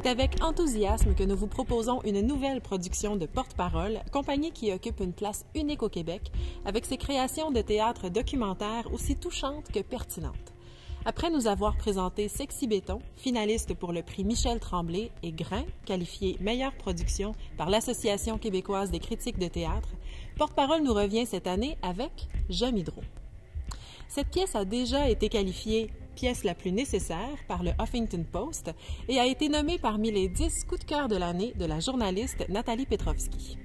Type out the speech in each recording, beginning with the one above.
C'est avec enthousiasme que nous vous proposons une nouvelle production de Porte-Parole, compagnie qui occupe une place unique au Québec, avec ses créations de théâtre documentaire aussi touchantes que pertinentes. Après nous avoir présenté Sexy Béton, finaliste pour le prix Michel Tremblay, et Grain, qualifié meilleure production par l'Association québécoise des critiques de théâtre, Porte-Parole nous revient cette année avec J'aime Hydro. Cette pièce a déjà été qualifiée pièce la plus nécessaire par le Huffington Post et a été nommée parmi les 10 coups de cœur de l'année de la journaliste Nathalie Petrovski.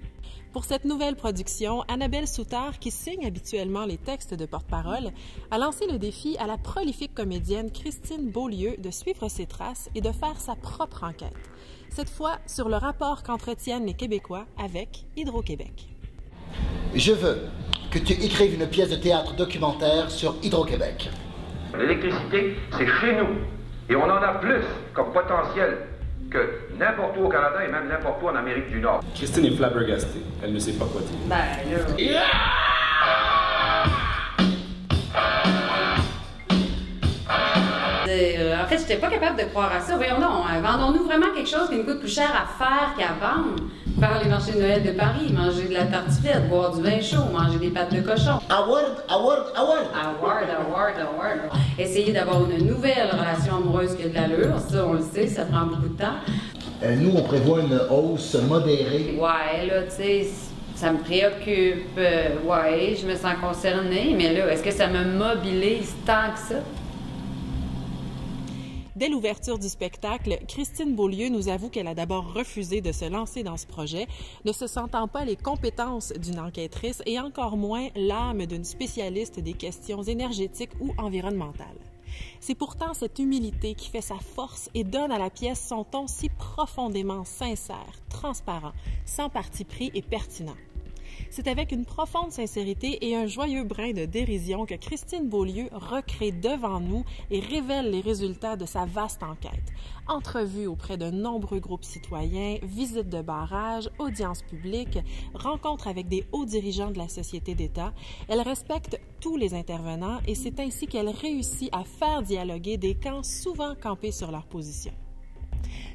Pour cette nouvelle production, Annabelle Soutard, qui signe habituellement les textes de Porte-Parole, a lancé le défi à la prolifique comédienne Christine Beaulieu de suivre ses traces et de faire sa propre enquête, cette fois sur le rapport qu'entretiennent les Québécois avec Hydro-Québec. Je veux que tu écrives une pièce de théâtre documentaire sur Hydro-Québec. L'électricité, c'est chez nous. Et on en a plus comme potentiel que n'importe où au Canada et même n'importe où en Amérique du Nord. Christine est flabbergastée. Elle ne sait pas quoi dire. Ben là... Yeah! En fait, j'étais pas capable de croire à ça. Voyons donc, vendons-nous vraiment quelque chose qui nous coûte plus cher à faire qu'à vendre? Faire les marchés de Noël de Paris, manger de la tartiflette, boire du vin chaud, manger des pâtes de cochon. Award. Essayer d'avoir une nouvelle relation amoureuse qui a de l'allure, ça on le sait, ça prend beaucoup de temps. Nous, on prévoit une hausse modérée. Ouais, là, tu sais, ça me préoccupe. Ouais, je me sens concernée, mais là, est-ce que ça me mobilise tant que ça? Dès l'ouverture du spectacle, Christine Beaulieu nous avoue qu'elle a d'abord refusé de se lancer dans ce projet, ne se sentant pas les compétences d'une enquêtrice et encore moins l'âme d'une spécialiste des questions énergétiques ou environnementales. C'est pourtant cette humilité qui fait sa force et donne à la pièce son ton si profondément sincère, transparent, sans parti pris et pertinent. C'est avec une profonde sincérité et un joyeux brin de dérision que Christine Beaulieu recrée devant nous et révèle les résultats de sa vaste enquête. Entrevues auprès de nombreux groupes citoyens, visites de barrages, audiences publiques, rencontres avec des hauts dirigeants de la société d'État, elle respecte tous les intervenants et c'est ainsi qu'elle réussit à faire dialoguer des camps souvent campés sur leur position.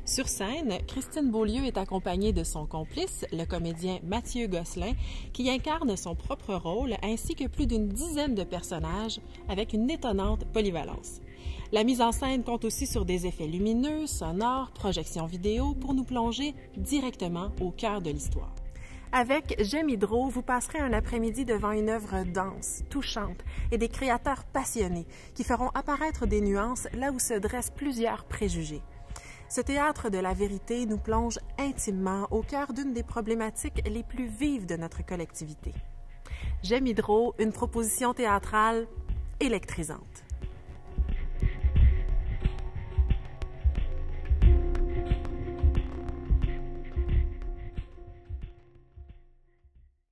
Sur scène, Christine Beaulieu est accompagnée de son complice, le comédien Mathieu Gosselin, qui incarne son propre rôle, ainsi que plus d'une dizaine de personnages avec une étonnante polyvalence. La mise en scène compte aussi sur des effets lumineux, sonores, projections vidéo pour nous plonger directement au cœur de l'histoire. Avec J'aime Hydro, vous passerez un après-midi devant une œuvre dense, touchante et des créateurs passionnés qui feront apparaître des nuances là où se dressent plusieurs préjugés. Ce théâtre de la vérité nous plonge intimement au cœur d'une des problématiques les plus vives de notre collectivité. J'aime Hydro, une proposition théâtrale électrisante.